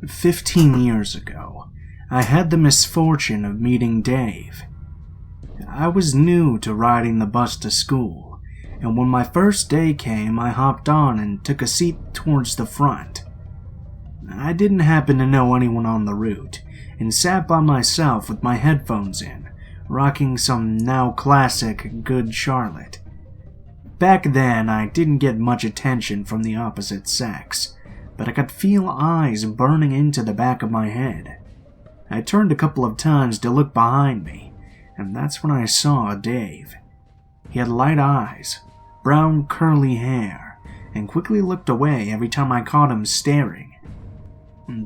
15 years ago, I had the misfortune of meeting Dave. I was new to riding the bus to school, and when my first day came, I hopped on and took a seat towards the front. I didn't happen to know anyone on the route, and sat by myself with my headphones in, rocking some now classic Good Charlotte. Back then, I didn't get much attention from the opposite sex, but I could feel eyes burning into the back of my head. I turned a couple of times to look behind me, and that's when I saw Dave. He had light eyes, brown curly hair, and quickly looked away every time I caught him staring.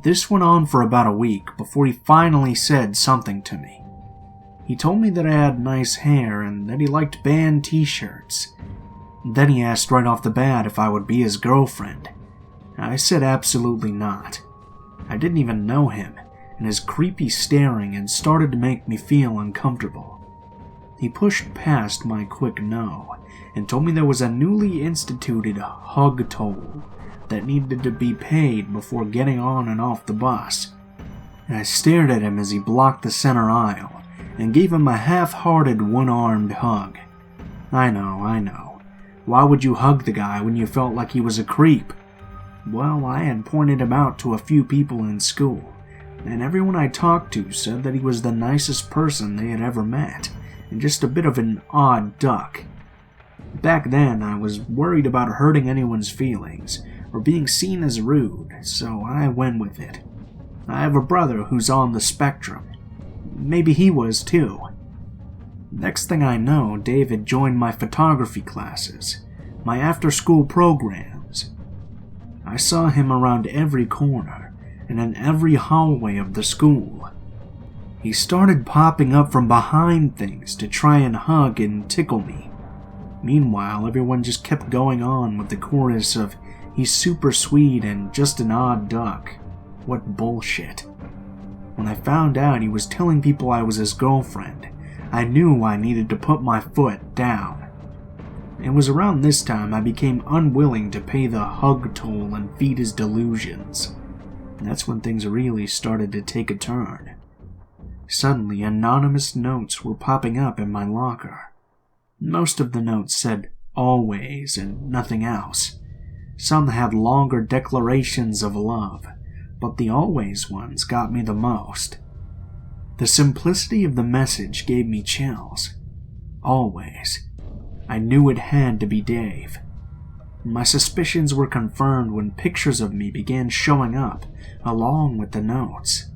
This went on for about a week before he finally said something to me. He told me that I had nice hair and that he liked band t-shirts. Then he asked right off the bat if I would be his girlfriend. I said absolutely not. I didn't even know him, and his creepy staring had started to make me feel uncomfortable. He pushed past my quick no and told me there was a newly instituted hug toll that needed to be paid before getting on and off the bus. I stared at him as he blocked the center aisle and gave him a half-hearted one-armed hug. I know. Why would you hug the guy when you felt like he was a creep? Well, I had pointed him out to a few people in school, and everyone I talked to said that he was the nicest person they had ever met, and just a bit of an odd duck. Back then, I was worried about hurting anyone's feelings, or being seen as rude, so I went with it. I have a brother who's on the spectrum. Maybe he was too. Next thing I know, David joined my photography classes, my after-school programs. I saw him around every corner and in every hallway of the school. He started popping up from behind things to try and hug and tickle me. Meanwhile, everyone just kept going on with the chorus of "he's super sweet and just an odd duck." What bullshit. When I found out he was telling people I was his girlfriend, I knew I needed to put my foot down. It was around this time I became unwilling to pay the hug toll and feed his delusions. That's when things really started to take a turn. Suddenly, anonymous notes were popping up in my locker. Most of the notes said "always" and nothing else. Some had longer declarations of love, but the "always" ones got me the most. The simplicity of the message gave me chills. Always. I knew it had to be Dave. My suspicions were confirmed when pictures of me began showing up, along with the notes.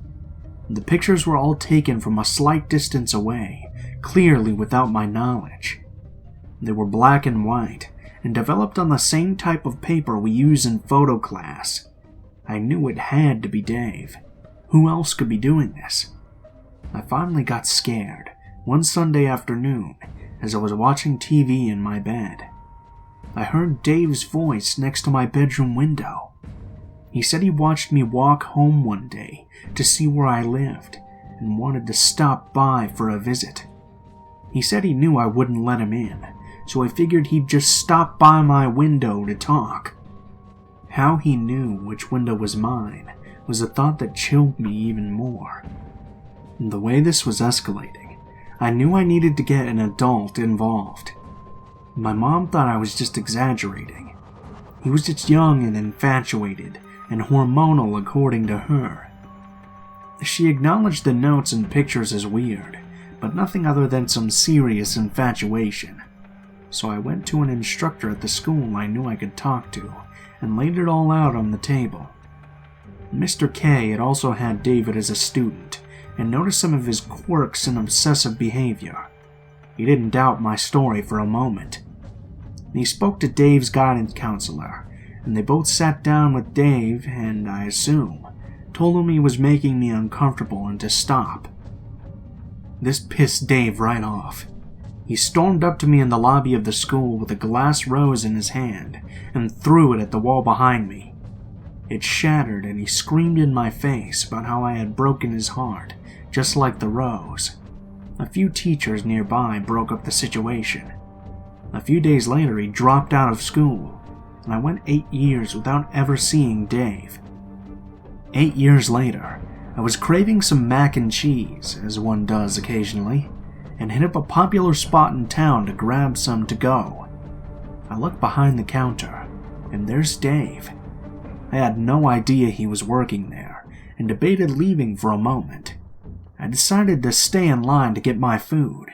The pictures were all taken from a slight distance away, clearly without my knowledge. They were black and white, and developed on the same type of paper we use in photo class. I knew it had to be Dave. Who else could be doing this? I finally got scared, one Sunday afternoon, as I was watching TV in my bed. I heard Dave's voice next to my bedroom window. He said he watched me walk home one day to see where I lived and wanted to stop by for a visit. He said he knew I wouldn't let him in, so I figured he'd just stop by my window to talk. How he knew which window was mine was a thought that chilled me even more. The way this was escalating, I knew I needed to get an adult involved. My mom thought I was just exaggerating. He was just young and infatuated, and hormonal according to her. She acknowledged the notes and pictures as weird, but nothing other than some serious infatuation. So I went to an instructor at the school I knew I could talk to, and laid it all out on the table. Mr. K had also had David as a student, and noticed some of his quirks and obsessive behavior. He didn't doubt my story for a moment. He spoke to Dave's guidance counselor, and they both sat down with Dave and, I assume, told him he was making me uncomfortable and to stop. This pissed Dave right off. He stormed up to me in the lobby of the school with a glass rose in his hand and threw it at the wall behind me. It shattered and he screamed in my face about how I had broken his heart, just like the rose. A few teachers nearby broke up the situation. A few days later, he dropped out of school, and I went 8 years without ever seeing Dave. 8 years later, I was craving some mac and cheese, as one does occasionally, and hit up a popular spot in town to grab some to go. I looked behind the counter, and there's Dave. I had no idea he was working there, and debated leaving for a moment. I decided to stay in line to get my food.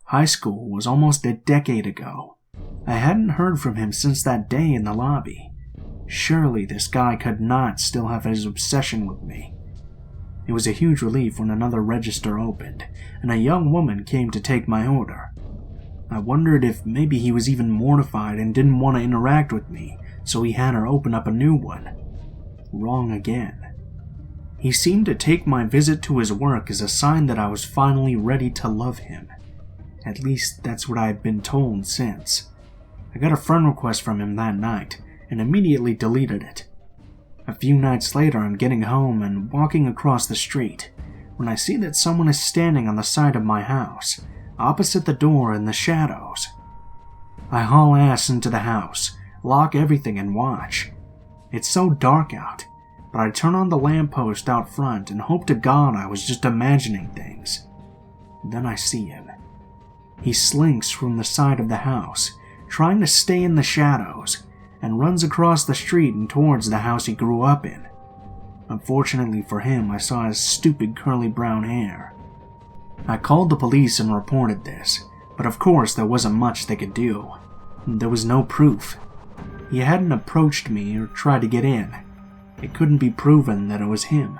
High school was almost a decade ago. I hadn't heard from him since that day in the lobby. Surely this guy could not still have his obsession with me. It was a huge relief when another register opened, and a young woman came to take my order. I wondered if maybe he was even mortified and didn't want to interact with me, so he had her open up a new one. Wrong again. He seemed to take my visit to his work as a sign that I was finally ready to love him. At least that's what I had been told since. I got a friend request from him that night, and immediately deleted it. A few nights later, I'm getting home and walking across the street, when I see that someone is standing on the side of my house, opposite the door in the shadows. I haul ass into the house, lock everything and watch. It's so dark out, but I turn on the lamppost out front and hope to God I was just imagining things. Then I see him. He slinks from the side of the house, trying to stay in the shadows, and runs across the street and towards the house he grew up in. Unfortunately for him, I saw his stupid curly brown hair. I called the police and reported this, but of course there wasn't much they could do. There was no proof. He hadn't approached me or tried to get in. It couldn't be proven that it was him.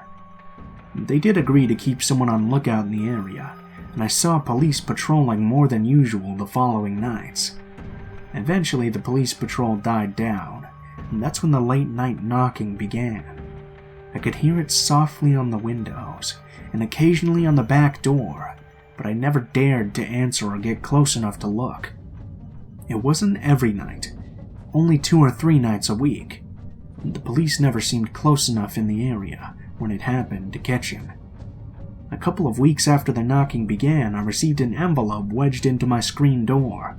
They did agree to keep someone on lookout in the area, and I saw police patrolling more than usual the following nights. Eventually, the police patrol died down, and that's when the late-night knocking began. I could hear it softly on the windows, and occasionally on the back door, but I never dared to answer or get close enough to look. It wasn't every night, only 2 or 3 nights a week. The police never seemed close enough in the area when it happened to catch him. A couple of weeks after the knocking began, I received an envelope wedged into my screen door.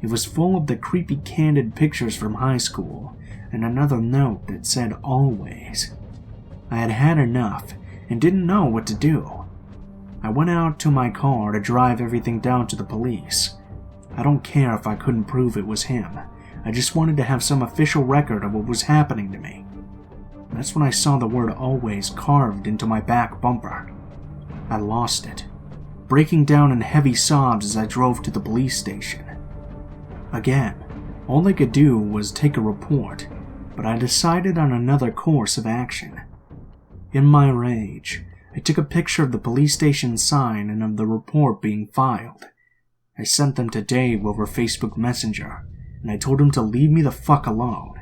It was full of the creepy candid pictures from high school, and another note that said always. I had had enough, and didn't know what to do. I went out to my car to drive everything down to the police. I don't care if I couldn't prove it was him. I just wanted to have some official record of what was happening to me. That's when I saw the word always carved into my back bumper. I lost it, breaking down in heavy sobs as I drove to the police station. Again, all I could do was take a report, but I decided on another course of action. In my rage, I took a picture of the police station sign and of the report being filed. I sent them to Dave over Facebook Messenger, and I told him to leave me the fuck alone.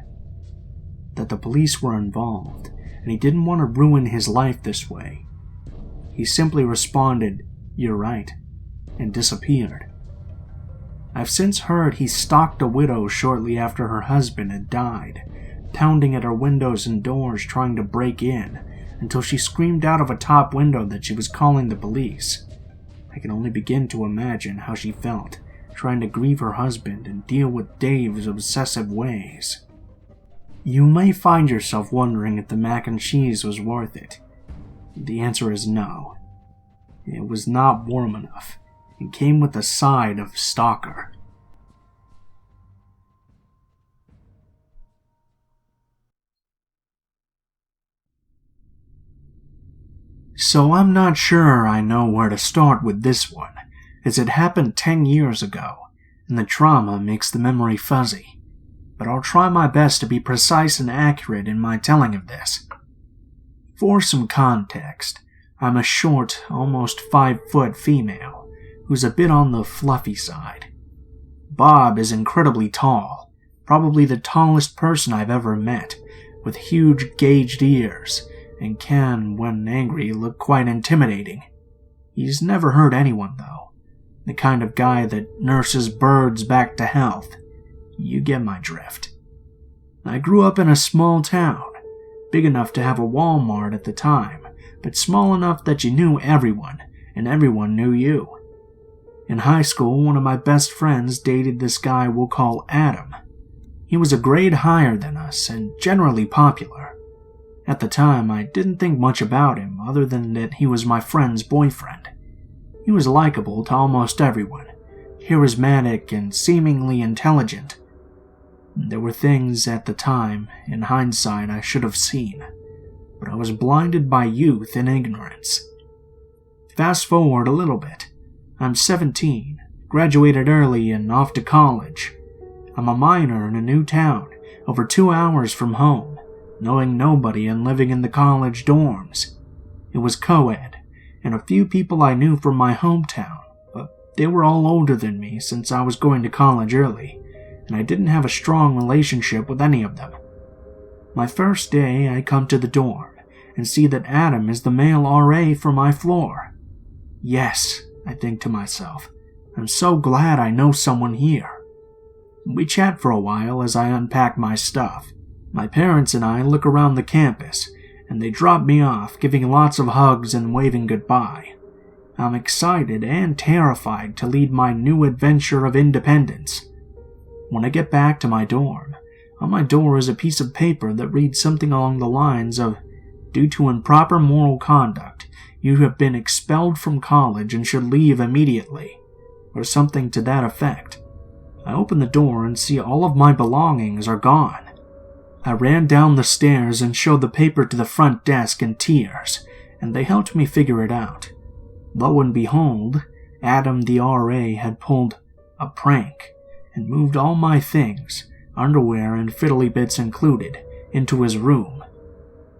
That the police were involved, and he didn't want to ruin his life this way. He simply responded, "You're right," and disappeared. I've since heard he stalked a widow shortly after her husband had died, pounding at her windows and doors trying to break in, until she screamed out of a top window that she was calling the police. I can only begin to imagine how she felt, trying to grieve her husband and deal with Dave's obsessive ways. You may find yourself wondering if the mac and cheese was worth it. The answer is no. It was not warm enough, and came with a side of stalker. So I'm not sure I know where to start with this one, as it happened 10 years ago, and the trauma makes the memory fuzzy. But I'll try my best to be precise and accurate in my telling of this. For some context, I'm a short, almost 5-foot female, who's a bit on the fluffy side. Bob is incredibly tall, probably the tallest person I've ever met, with huge gauged ears, and can, when angry, look quite intimidating. He's never hurt anyone, though. The kind of guy that nurses birds back to health. You get my drift. I grew up in a small town, big enough to have a Walmart at the time, but small enough that you knew everyone, and everyone knew you. In high school, one of my best friends dated this guy we'll call Adam. He was a grade higher than us, and generally popular. At the time, I didn't think much about him other than that he was my friend's boyfriend. He was likable to almost everyone, charismatic and seemingly intelligent. There were things at the time, in hindsight, I should have seen, but I was blinded by youth and ignorance. Fast forward a little bit. I'm 17, graduated early and off to college. I'm a minor in a new town, over 2 hours from home, knowing nobody and living in the college dorms. It was co-ed, and a few people I knew from my hometown, but they were all older than me since I was going to college early, and I didn't have a strong relationship with any of them. My first day, I come to the dorm and see that Adam is the male RA for my floor. Yes, I think to myself, I'm so glad I know someone here. We chat for a while as I unpack my stuff. My parents and I look around the campus, and they drop me off, giving lots of hugs and waving goodbye. I'm excited and terrified to lead my new adventure of independence. When I get back to my dorm, on my door is a piece of paper that reads something along the lines of, "Due to improper moral conduct, you have been expelled from college and should leave immediately," or something to that effect. I open the door and see all of my belongings are gone. I ran down the stairs and showed the paper to the front desk in tears, and they helped me figure it out. Lo and behold, Adam the RA had pulled a prank and moved all my things, underwear and fiddly bits included, into his room.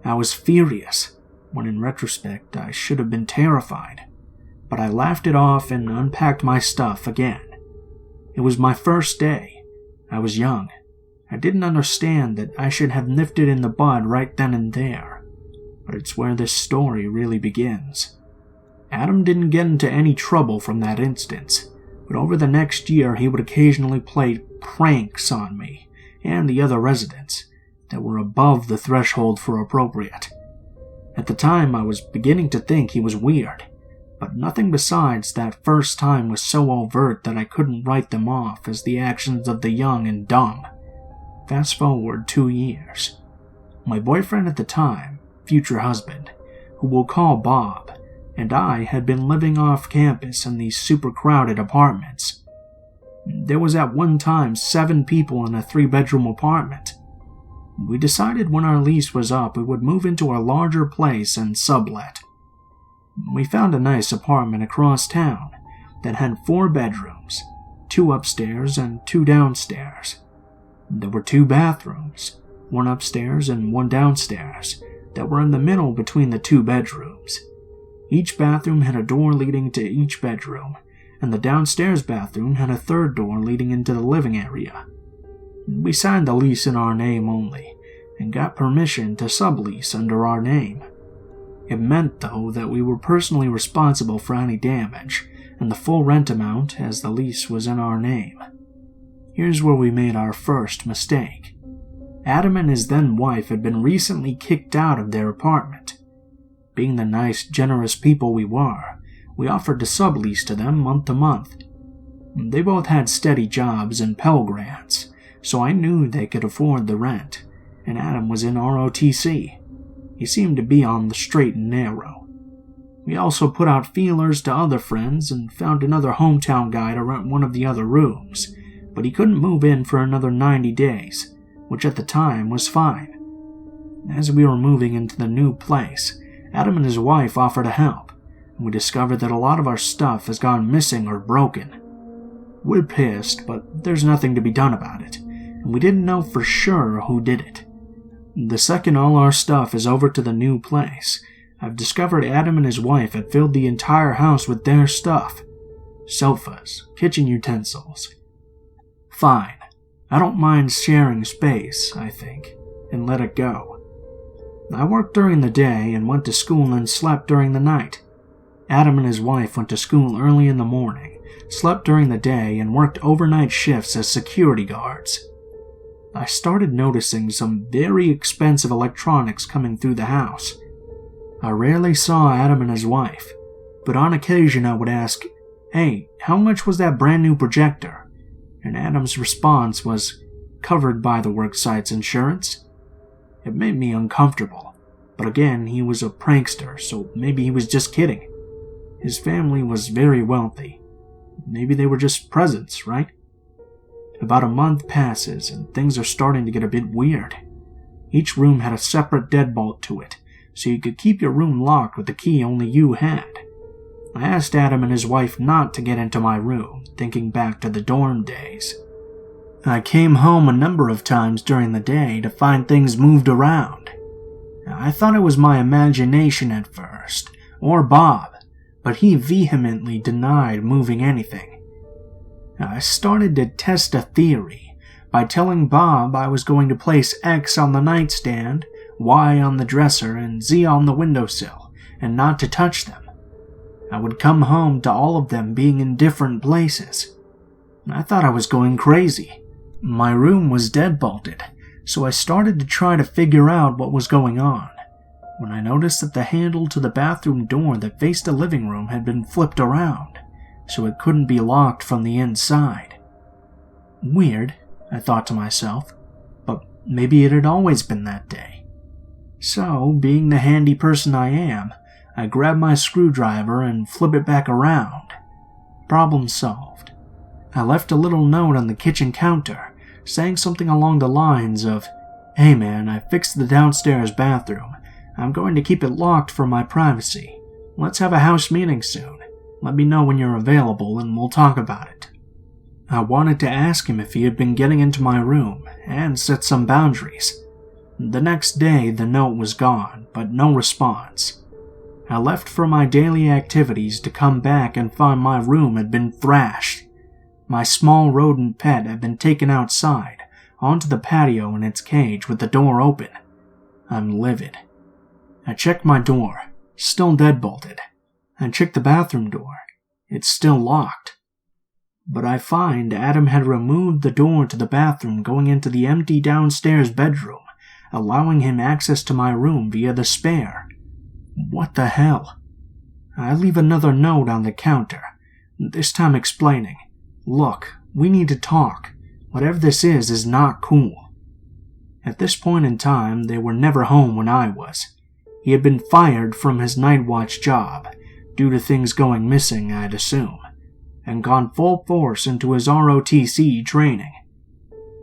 I was furious, when in retrospect I should have been terrified, but I laughed it off and unpacked my stuff again. It was my first day. I was young. I didn't understand that I should have nipped it in the bud right then and there, but it's where this story really begins. Adam didn't get into any trouble from that instance, but over the next year he would occasionally play pranks on me and the other residents that were above the threshold for appropriate. At the time, I was beginning to think he was weird, but nothing besides that first time was so overt that I couldn't write them off as the actions of the young and dumb. Fast forward 2 years. My boyfriend at the time, future husband, who we'll call Bob, and I had been living off campus in these super crowded apartments. There was at one time 7 people in a 3-bedroom apartment. We decided when our lease was up we would move into a larger place and sublet. We found a nice apartment across town that had 4 bedrooms, 2 upstairs and 2 downstairs. There were 2 bathrooms, 1 upstairs and 1 downstairs, that were in the middle between the 2 bedrooms. Each bathroom had a door leading to each bedroom, and the downstairs bathroom had a 3rd door leading into the living area. We signed the lease in our name only, and got permission to sublease under our name. It meant, though, that we were personally responsible for any damage, and the full rent amount as the lease was in our name. Here's where we made our first mistake. Adam and his then-wife had been recently kicked out of their apartment. Being the nice, generous people we were, we offered to sublease to them month to month. They both had steady jobs and Pell Grants, so I knew they could afford the rent, and Adam was in ROTC. He seemed to be on the straight and narrow. We also put out feelers to other friends and found another hometown guy to rent one of the other rooms, but he couldn't move in for another 90 days, which at the time was fine. As we were moving into the new place, Adam and his wife offered to help, and we discovered that a lot of our stuff has gone missing or broken. We're pissed, but there's nothing to be done about it, and we didn't know for sure who did it. The second all our stuff is over to the new place, I've discovered Adam and his wife had filled the entire house with their stuff. Sofas, kitchen utensils. Fine, I don't mind sharing space, I think, and let it go. I worked during the day and went to school and slept during the night. Adam and his wife went to school early in the morning, slept during the day, and worked overnight shifts as security guards. I started noticing some very expensive electronics coming through the house. I rarely saw Adam and his wife, but on occasion I would ask, "Hey, how much was that brand new projector?" And Adam's response was, "Covered by the worksite's insurance." It made me uncomfortable. But again, he was a prankster, so maybe he was just kidding. His family was very wealthy. Maybe they were just presents, right? About a month passes and things are starting to get a bit weird. Each room had a separate deadbolt to it, so you could keep your room locked with the key only you had. I asked Adam and his wife not to get into my room, thinking back to the dorm days. I came home a number of times during the day to find things moved around. I thought it was my imagination at first, or Bob, but he vehemently denied moving anything. I started to test a theory by telling Bob I was going to place X on the nightstand, Y on the dresser, and Z on the windowsill, and not to touch them. I would come home to all of them being in different places. I thought I was going crazy. My room was deadbolted, so I started to try to figure out what was going on, when I noticed that the handle to the bathroom door that faced the living room had been flipped around, so it couldn't be locked from the inside. Weird, I thought to myself, but maybe it had always been that day. So, being the handy person I am, I grab my screwdriver and flip it back around. Problem solved. I left a little note on the kitchen counter, saying something along the lines of, "Hey man, I fixed the downstairs bathroom. I'm going to keep it locked for my privacy. Let's have a house meeting soon. Let me know when you're available and we'll talk about it." I wanted to ask him if he had been getting into my room and set some boundaries. The next day, the note was gone, but no response. I left for my daily activities to come back and find my room had been thrashed. My small rodent pet had been taken outside, onto the patio in its cage with the door open. I'm livid. I checked my door, still deadbolted. I checked the bathroom door. It's still locked. But I find Adam had removed the door to the bathroom going into the empty downstairs bedroom, allowing him access to my room via the spare. What the hell? I leave another note on the counter, this time explaining, "Look, we need to talk. Whatever this is not cool." At this point in time, they were never home when I was. He had been fired from his night watch job, due to things going missing, I'd assume, and gone full force into his ROTC training.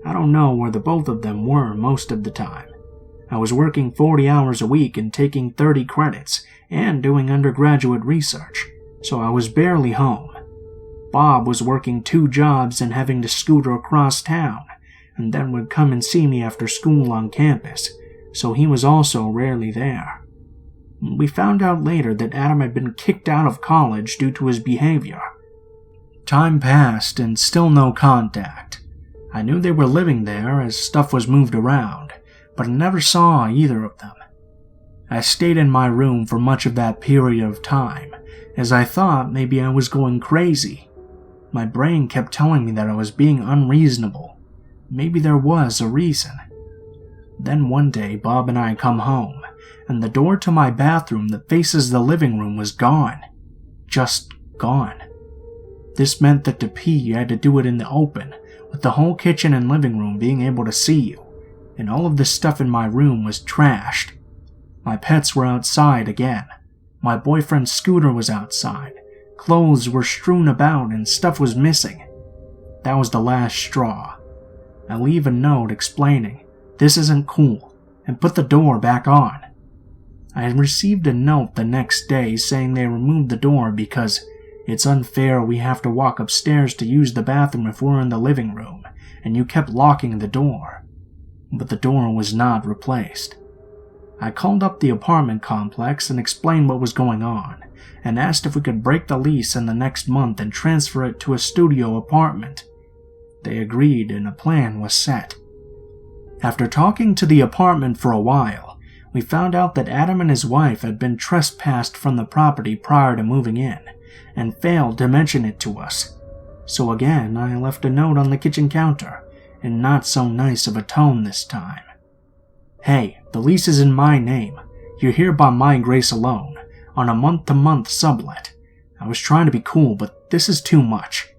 I don't know where the both of them were most of the time. I was working 40 hours a week and taking 30 credits and doing undergraduate research, so I was barely home. Bob was working 2 jobs and having to scooter across town, and then would come and see me after school on campus, so he was also rarely there. We found out later that Adam had been kicked out of college due to his behavior. Time passed and still no contact. I knew they were living there as stuff was moved around, but I never saw either of them. I stayed in my room for much of that period of time, as I thought maybe I was going crazy. My brain kept telling me that I was being unreasonable. Maybe there was a reason. Then one day Bob and I come home, and the door to my bathroom that faces the living room was gone. Just gone. This meant that to pee you had to do it in the open, with the whole kitchen and living room being able to see you, and all of the stuff in my room was trashed. My pets were outside again. My boyfriend's scooter was outside. Clothes were strewn about and stuff was missing. That was the last straw. I leave a note explaining, "This isn't cool," and put the door back on. I had received a note the next day saying they removed the door because it's unfair we have to walk upstairs to use the bathroom if we're in the living room, and you kept locking the door. But the door was not replaced. I called up the apartment complex and explained what was going on, and asked if we could break the lease in the next month and transfer it to a studio apartment. They agreed and a plan was set. After talking to the apartment for a while, we found out that Adam and his wife had been trespassed from the property prior to moving in, and failed to mention it to us. So again, I left a note on the kitchen counter, in not so nice of a tone this time. "Hey, the lease is in my name. You're here by my grace alone, on a month-to-month sublet. I was trying to be cool, but this is too much.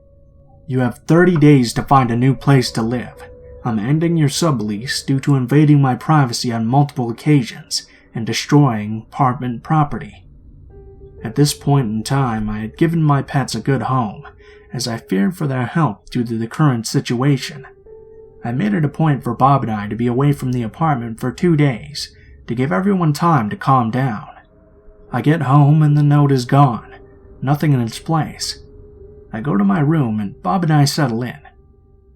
You have 30 days to find a new place to live. I'm ending your sublease due to invading my privacy on multiple occasions, and destroying apartment property. At this point in time, I had given my pets a good home, as I feared for their health due to the current situation. I made it a point for Bob and I to be away from the apartment for 2 days, to give everyone time to calm down. I get home and the note is gone, nothing in its place. I go to my room and Bob and I settle in.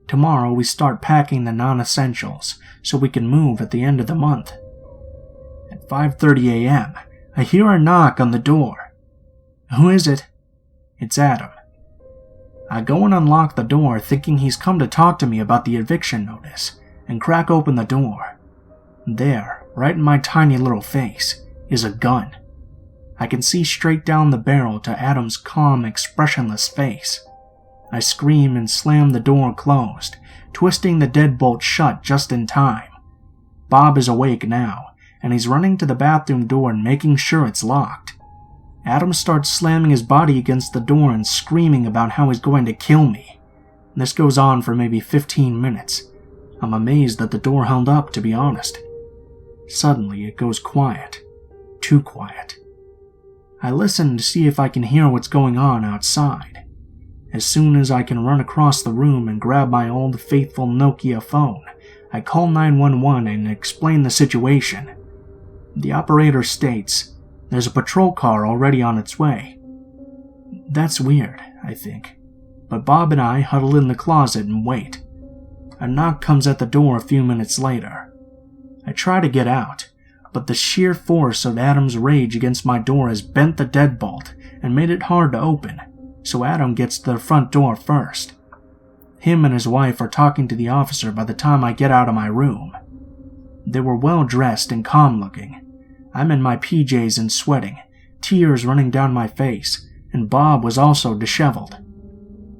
Tomorrow we start packing the non-essentials so we can move at the end of the month. At 5:30 a.m., I hear a knock on the door. Who is it? It's Adam. I go and unlock the door thinking he's come to talk to me about the eviction notice, and crack open the door. There, right in my tiny little face, is a gun. I can see straight down the barrel to Adam's calm, expressionless face. I scream and slam the door closed, twisting the deadbolt shut just in time. Bob is awake now, and he's running to the bathroom door and making sure it's locked. Adam starts slamming his body against the door and screaming about how he's going to kill me. This goes on for maybe 15 minutes. I'm amazed that the door held up, to be honest. Suddenly, it goes quiet. Too quiet. I listen to see if I can hear what's going on outside. As soon as I can run across the room and grab my old faithful Nokia phone, I call 911 and explain the situation. The operator states, "There's a patrol car already on its way." That's weird, I think, but Bob and I huddle in the closet and wait. A knock comes at the door a few minutes later. I try to get out, but the sheer force of Adam's rage against my door has bent the deadbolt and made it hard to open, so Adam gets to the front door first. Him and his wife are talking to the officer by the time I get out of my room. They were well dressed and calm looking. I'm in my PJs and sweating, tears running down my face, and Bob was also disheveled.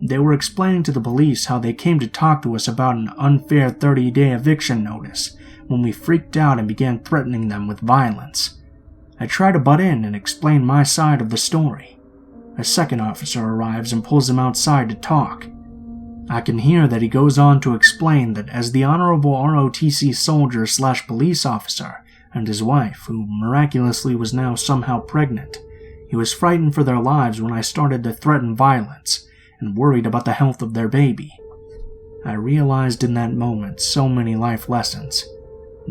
They were explaining to the police how they came to talk to us about an unfair 30-day eviction notice when we freaked out and began threatening them with violence. I try to butt in and explain my side of the story. A second officer arrives and pulls him outside to talk. I can hear that he goes on to explain that as the honorable ROTC soldier/police officer and his wife, who miraculously was now somehow pregnant, he was frightened for their lives when I started to threaten violence and worried about the health of their baby. I realized in that moment so many life lessons.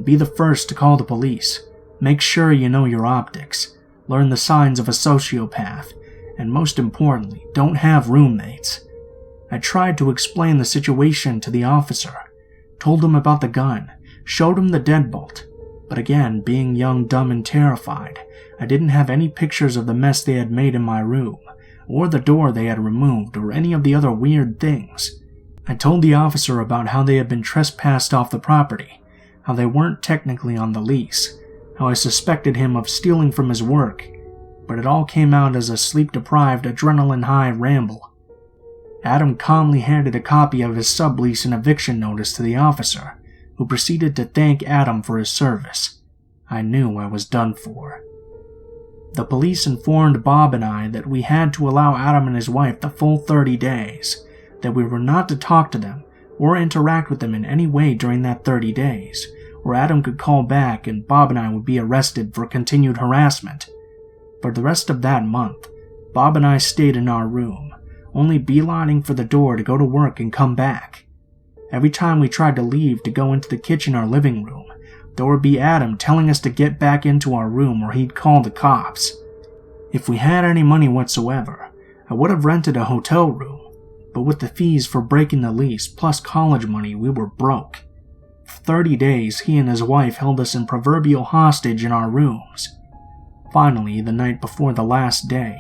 Be the first to call the police. Make sure you know your optics. Learn the signs of a sociopath. And most importantly, don't have roommates. I tried to explain the situation to the officer. Told him about the gun. Showed him the deadbolt. But again, being young, dumb, and terrified, I didn't have any pictures of the mess they had made in my room, or the door they had removed, or any of the other weird things. I told the officer about how they had been trespassed off the property, how they weren't technically on the lease, how I suspected him of stealing from his work, but it all came out as a sleep-deprived, adrenaline-high ramble. Adam calmly handed a copy of his sublease and eviction notice to the officer, who proceeded to thank Adam for his service. I knew I was done for. The police informed Bob and I that we had to allow Adam and his wife the full 30 days, that we were not to talk to them or interact with them in any way during that 30 days, or Adam could call back and Bob and I would be arrested for continued harassment. For the rest of that month, Bob and I stayed in our room, only beelining for the door to go to work and come back. Every time we tried to leave to go into the kitchen or living room, there would be Adam telling us to get back into our room or he'd call the cops. If we had any money whatsoever, I would have rented a hotel room, but with the fees for breaking the lease plus college money, we were broke. For 30 days, he and his wife held us in proverbial hostage in our rooms. Finally, the night before the last day,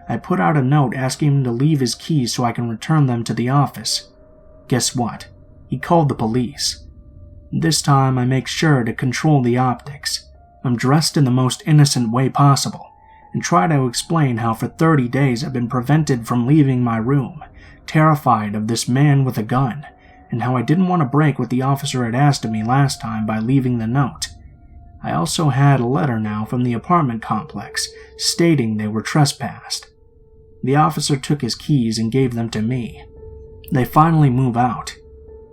I put out a note asking him to leave his keys so I can return them to the office. Guess what? He called the police. This time I make sure to control the optics. I'm dressed in the most innocent way possible, and try to explain how for 30 days I've been prevented from leaving my room, terrified of this man with a gun, and how I didn't want to break what the officer had asked of me last time by leaving the note. I also had a letter now from the apartment complex stating they were trespassed. The officer took his keys and gave them to me. They finally move out.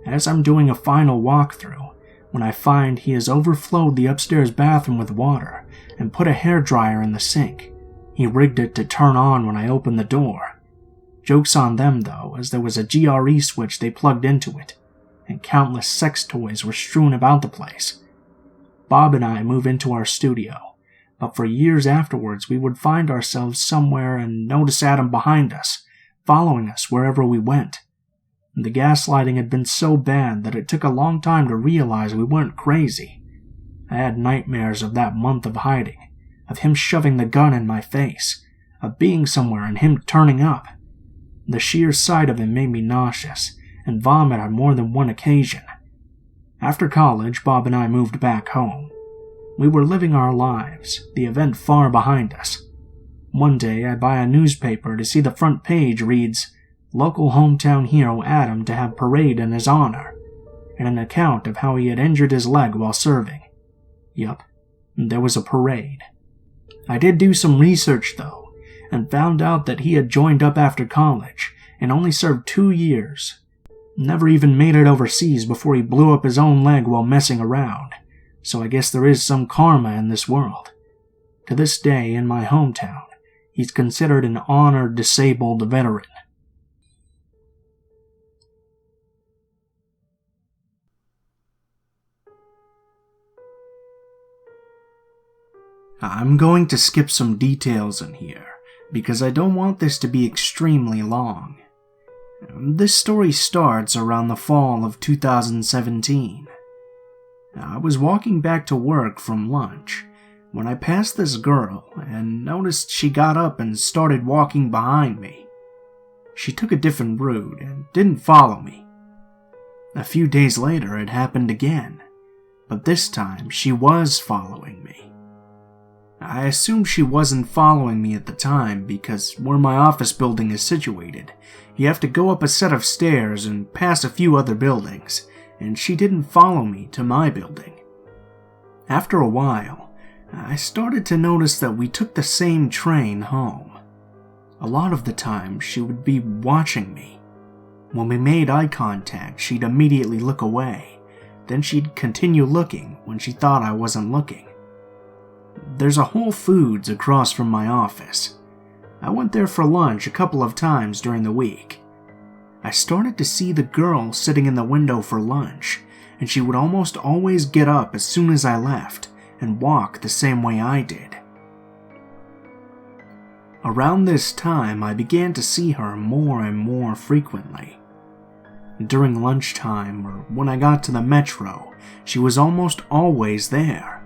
As I'm doing a final walkthrough, when I find he has overflowed the upstairs bathroom with water and put a hairdryer in the sink. He rigged it to turn on when I opened the door. Joke's on them though, as there was a GRE switch they plugged into it, and countless sex toys were strewn about the place. Bob and I moved into our studio, but for years afterwards we would find ourselves somewhere and notice Adam behind us, following us wherever we went. The gaslighting had been so bad that it took a long time to realize we weren't crazy. I had nightmares of that month of hiding, of him shoving the gun in my face, of being somewhere and him turning up. The sheer sight of him made me nauseous, and vomit on more than one occasion. After college, Bob and I moved back home. We were living our lives, the event far behind us. One day, I buy a newspaper to see the front page reads, "Local hometown hero Adam to have parade in his honor," and an account of how he had injured his leg while serving. Yup, there was a parade. I did do some research though, and found out that he had joined up after college and only served 2 years. Never even made it overseas before he blew up his own leg while messing around, so I guess there is some karma in this world. To this day, in my hometown, he's considered an honored disabled veteran. I'm going to skip some details in here, because I don't want this to be extremely long. This story starts around the fall of 2017. I was walking back to work from lunch when I passed this girl and noticed she got up and started walking behind me. She took a different route and didn't follow me. A few days later it happened again, but this time she was following me. I assumed she wasn't following me at the time because where my office building is situated, you have to go up a set of stairs and pass a few other buildings, and she didn't follow me to my building. After a while, I started to notice that we took the same train home. A lot of the time, she would be watching me. When we made eye contact, she'd immediately look away. Then she'd continue looking when she thought I wasn't looking. There's a Whole Foods across from my office. I went there for lunch a couple of times during the week. I started to see the girl sitting in the window for lunch, and she would almost always get up as soon as I left and walk the same way I did. Around this time, I began to see her more and more frequently. During lunchtime or when I got to the metro, she was almost always there.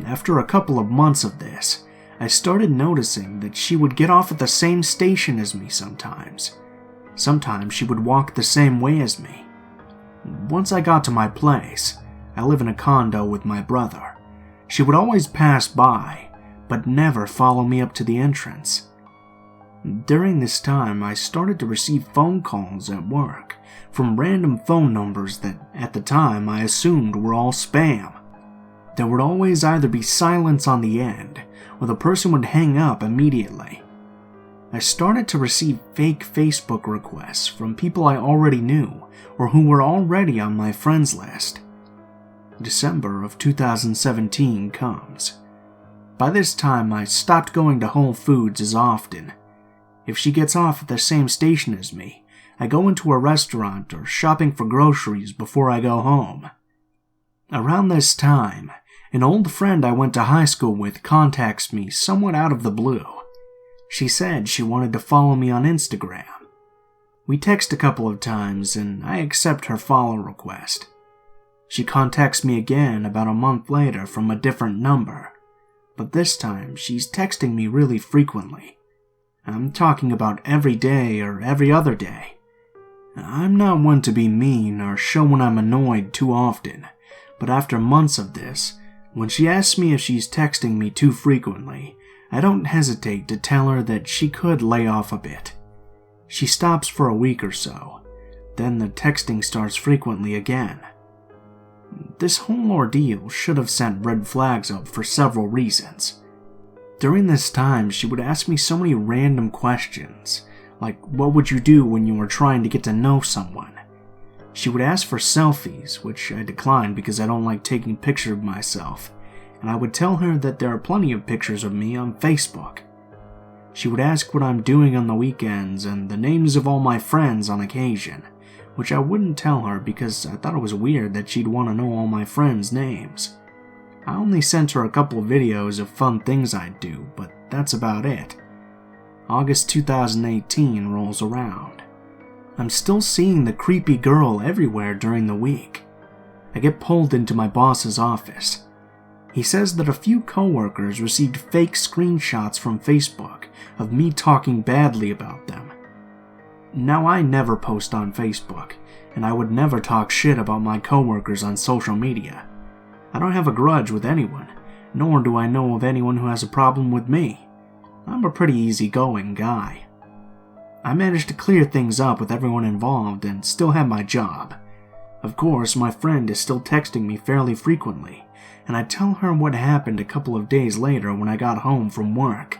After a couple of months of this, I started noticing that she would get off at the same station as me sometimes. Sometimes she would walk the same way as me. Once I got to my place, I live in a condo with my brother. She would always pass by, but never follow me up to the entrance. During this time, I started to receive phone calls at work from random phone numbers that, at the time, I assumed were all spam. There would always either be silence on the end, or the person would hang up immediately. I started to receive fake Facebook requests from people I already knew, or who were already on my friends list. December of 2017 comes. By this time, I stopped going to Whole Foods as often. If she gets off at the same station as me, I go into a restaurant or shopping for groceries before I go home. Around this time, an old friend I went to high school with contacts me somewhat out of the blue. She said she wanted to follow me on Instagram. We text a couple of times and I accept her follow request. She contacts me again about a month later from a different number, but this time she's texting me really frequently. I'm talking about every day or every other day. I'm not one to be mean or show when I'm annoyed too often, but after months of this, when she asks me if she's texting me too frequently, I don't hesitate to tell her that she could lay off a bit. She stops for a week or so, then the texting starts frequently again. This whole ordeal should have sent red flags up for several reasons. During this time, she would ask me so many random questions, like what would you do when you were trying to get to know someone? She would ask for selfies, which I declined because I don't like taking pictures of myself, and I would tell her that there are plenty of pictures of me on Facebook. She would ask what I'm doing on the weekends and the names of all my friends on occasion, which I wouldn't tell her because I thought it was weird that she'd want to know all my friends' names. I only sent her a couple of videos of fun things I'd do, but that's about it. August 2018 rolls around. I'm still seeing the creepy girl everywhere during the week. I get pulled into my boss's office. He says that a few coworkers received fake screenshots from Facebook of me talking badly about them. Now, I never post on Facebook, and I would never talk shit about my coworkers on social media. I don't have a grudge with anyone, nor do I know of anyone who has a problem with me. I'm a pretty easygoing guy. I managed to clear things up with everyone involved and still have my job. Of course, my friend is still texting me fairly frequently, and I tell her what happened a couple of days later when I got home from work.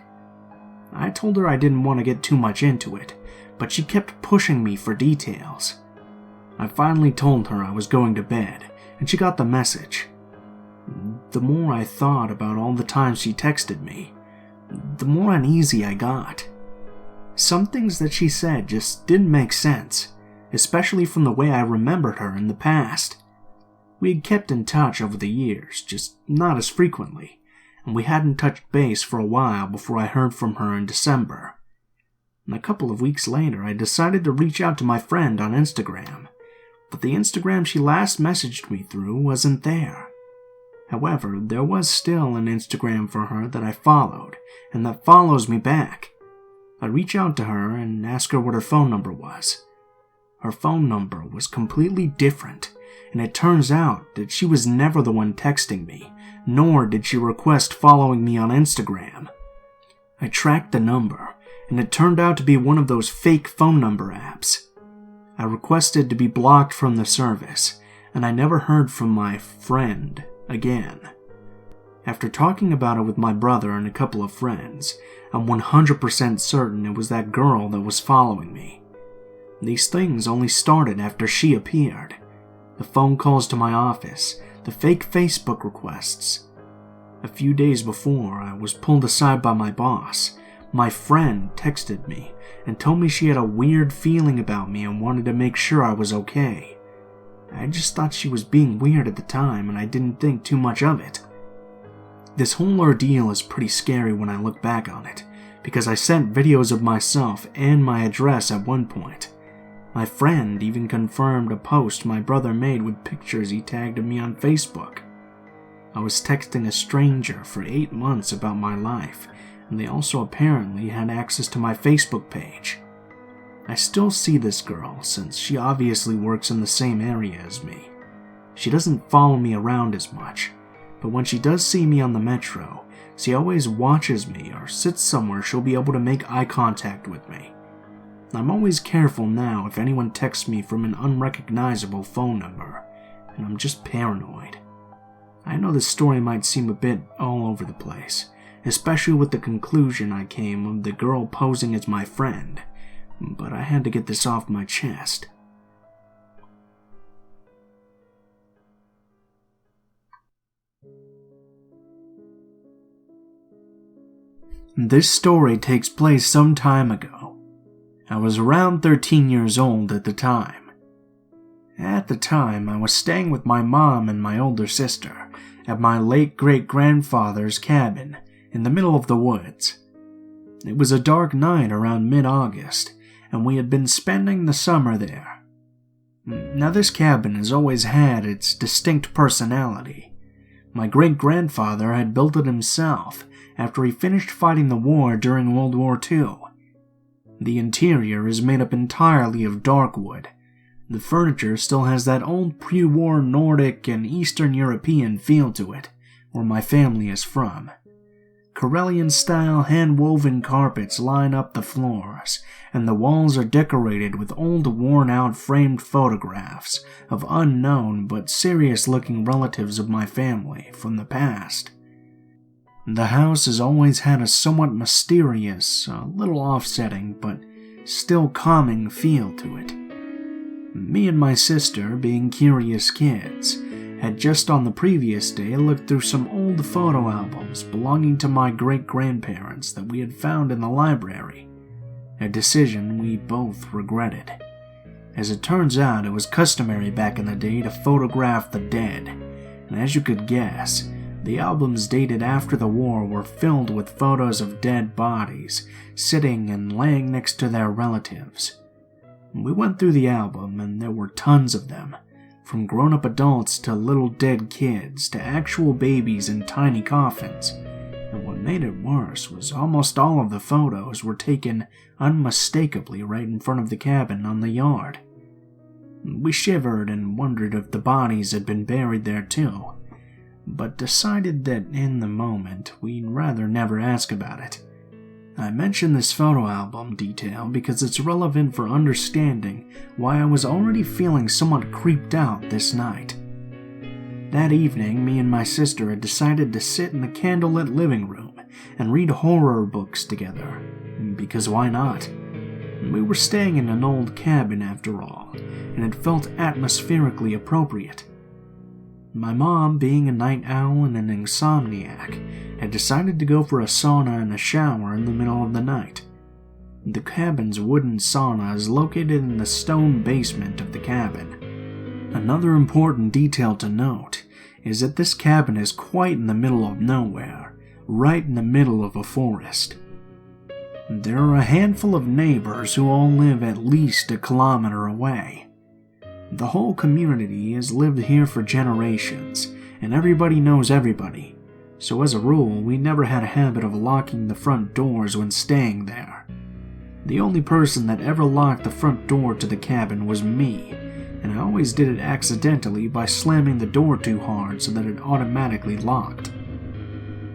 I told her I didn't want to get too much into it, but she kept pushing me for details. I finally told her I was going to bed, and she got the message. The more I thought about all the times she texted me, the more uneasy I got. Some things that she said just didn't make sense, especially from the way I remembered her in the past. We had kept in touch over the years, just not as frequently, and we hadn't touched base for a while before I heard from her in December. And a couple of weeks later, I decided to reach out to my friend on Instagram, but the Instagram she last messaged me through wasn't there. However, there was still an Instagram for her that I followed, and that follows me back. I reach out to her and ask her what her phone number was. Her phone number was completely different, and it turns out that she was never the one texting me, nor did she request following me on Instagram. I tracked the number, and it turned out to be one of those fake phone number apps. I requested to be blocked from the service, and I never heard from my friend again. After talking about it with my brother and a couple of friends, I'm 100% certain it was that girl that was following me. These things only started after she appeared. The phone calls to my office, the fake Facebook requests. A few days before, I was pulled aside by my boss. My friend texted me and told me she had a weird feeling about me and wanted to make sure I was okay. I just thought she was being weird at the time and I didn't think too much of it. This whole ordeal is pretty scary when I look back on it, because I sent videos of myself and my address at one point. My friend even confirmed a post my brother made with pictures he tagged of me on Facebook. I was texting a stranger for 8 months about my life, and they also apparently had access to my Facebook page. I still see this girl since she obviously works in the same area as me. She doesn't follow me around as much, but when she does see me on the metro, she always watches me or sits somewhere she'll be able to make eye contact with me. I'm always careful now if anyone texts me from an unrecognizable phone number, and I'm just paranoid. I know this story might seem a bit all over the place, especially with the conclusion I came of the girl posing as my friend, but I had to get this off my chest. This story takes place some time ago. I was around 13 years old at the time. At the time, I was staying with my mom and my older sister at my late great-grandfather's cabin in the middle of the woods. It was a dark night around mid-August, and we had been spending the summer there. Now, this cabin has always had its distinct personality. My great-grandfather had built it himself after he finished fighting the war during World War II. The interior is made up entirely of dark wood. The furniture still has that old pre-war Nordic and Eastern European feel to it, where my family is from. Karelian-style hand-woven carpets line up the floors, and the walls are decorated with old worn-out framed photographs of unknown but serious-looking relatives of my family from the past. The house has always had a somewhat mysterious, a little offsetting, but still calming feel to it. Me and my sister, being curious kids, had just on the previous day looked through some old photo albums belonging to my great-grandparents that we had found in the library, a decision we both regretted. As it turns out, it was customary back in the day to photograph the dead, and as you could guess, the albums dated after the war were filled with photos of dead bodies sitting and laying next to their relatives. We went through the album and there were tons of them, from grown-up adults to little dead kids to actual babies in tiny coffins. And what made it worse was almost all of the photos were taken unmistakably right in front of the cabin on the yard. We shivered and wondered if the bodies had been buried there too, but decided that in the moment we'd rather never ask about it. I mention this photo album detail because it's relevant for understanding why I was already feeling somewhat creeped out this night. That evening, me and my sister had decided to sit in the candlelit living room and read horror books together, because why not? We were staying in an old cabin after all, and it felt atmospherically appropriate. My mom, being a night owl and an insomniac, had decided to go for a sauna and a shower in the middle of the night. The cabin's wooden sauna is located in the stone basement of the cabin. Another important detail to note is that this cabin is quite in the middle of nowhere, right in the middle of a forest. There are a handful of neighbors who all live at least a kilometer away. The whole community has lived here for generations, and everybody knows everybody, so as a rule, we never had a habit of locking the front doors when staying there. The only person that ever locked the front door to the cabin was me, and I always did it accidentally by slamming the door too hard so that it automatically locked.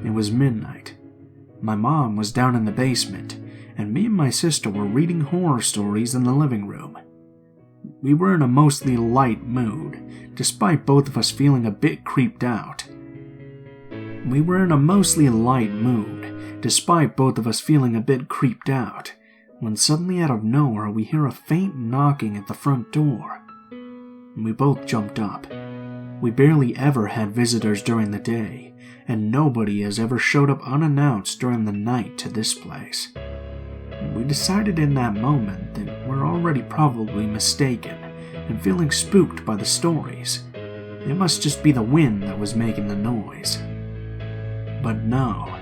It was midnight. My mom was down in the basement, and me and my sister were reading horror stories in the living room. We were in a mostly light mood, despite both of us feeling a bit creeped out. When suddenly out of nowhere we hear a faint knocking at the front door. We both jumped up. We barely ever had visitors during the day, and nobody has ever showed up unannounced during the night to this place. We decided in that moment that we're already probably mistaken and feeling spooked by the stories. It must just be the wind that was making the noise. But no,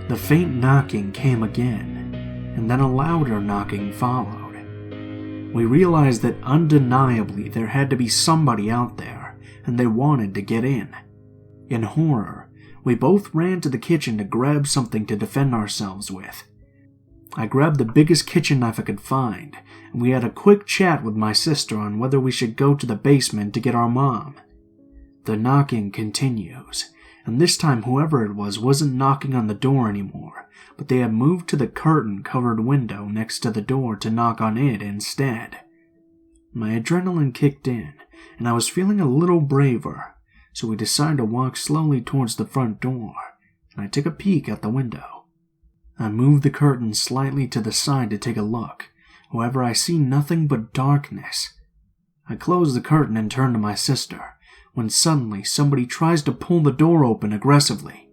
the faint knocking came again, and then a louder knocking followed. We realized that undeniably there had to be somebody out there, and they wanted to get in. In horror, we both ran to the kitchen to grab something to defend ourselves with. I grabbed the biggest kitchen knife I could find, and we had a quick chat with my sister on whether we should go to the basement to get our mom. The knocking continues, and this time whoever it was wasn't knocking on the door anymore, but they had moved to the curtain-covered window next to the door to knock on it instead. My adrenaline kicked in, and I was feeling a little braver, so we decided to walk slowly towards the front door, and I took a peek out the window. I moved the curtain slightly to the side to take a look. However, I see nothing but darkness. I close the curtain and turn to my sister, when suddenly somebody tries to pull the door open aggressively.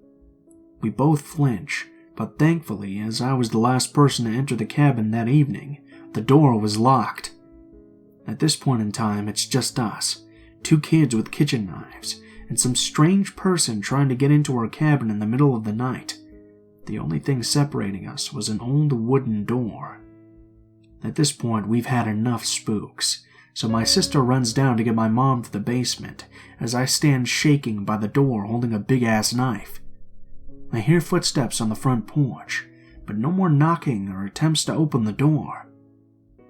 We both flinch, but thankfully, as I was the last person to enter the cabin that evening, the door was locked. At this point in time, it's just us, 2 kids with kitchen knives, and some strange person trying to get into our cabin in the middle of the night. The only thing separating us was an old wooden door. At this point, we've had enough spooks, so my sister runs down to get my mom to the basement as I stand shaking by the door holding a big-ass knife. I hear footsteps on the front porch, but no more knocking or attempts to open the door.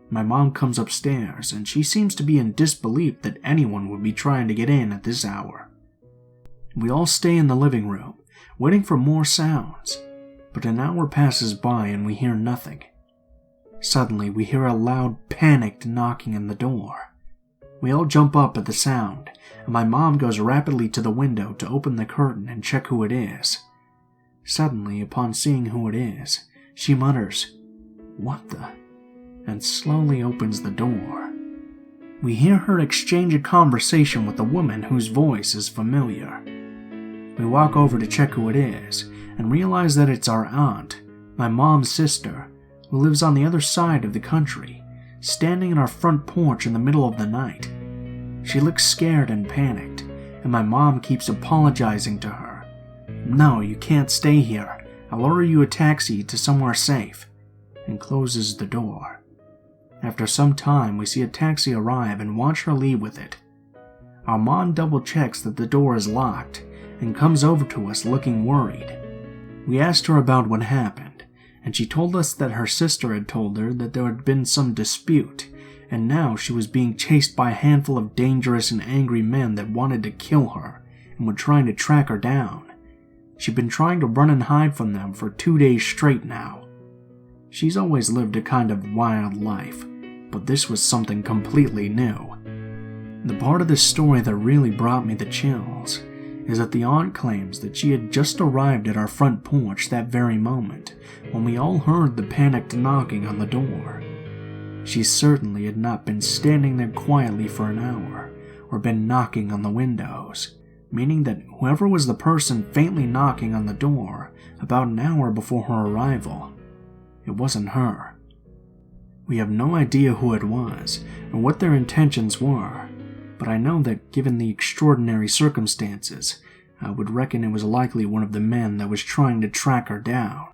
My mom comes upstairs, and she seems to be in disbelief that anyone would be trying to get in at this hour. We all stay in the living room, waiting for more sounds. But an hour passes by and we hear nothing. Suddenly, we hear a loud, panicked knocking on the door. We all jump up at the sound, and my mom goes rapidly to the window to open the curtain and check who it is. Suddenly, upon seeing who it is, she mutters, "What the?" and slowly opens the door. We hear her exchange a conversation with a woman whose voice is familiar. We walk over to check who it is and realize that it's our aunt, my mom's sister, who lives on the other side of the country, standing in our front porch in the middle of the night. She looks scared and panicked, and my mom keeps apologizing to her. "No, you can't stay here. I'll order you a taxi to somewhere safe," and closes the door. After some time, we see a taxi arrive and watch her leave with it. Our mom double checks that the door is locked and comes over to us looking worried. We asked her about what happened, and she told us that her sister had told her that there had been some dispute, and now she was being chased by a handful of dangerous and angry men that wanted to kill her and were trying to track her down. She'd been trying to run and hide from them for 2 days straight now. She's always lived a kind of wild life, but this was something completely new. The part of this story that really brought me the chills is that the aunt claims that she had just arrived at our front porch that very moment when we all heard the panicked knocking on the door. She certainly had not been standing there quietly for an hour or been knocking on the windows, meaning that whoever was the person faintly knocking on the door about an hour before her arrival, it wasn't her. We have no idea who it was or what their intentions were, but I know that given the extraordinary circumstances, I would reckon it was likely one of the men that was trying to track her down.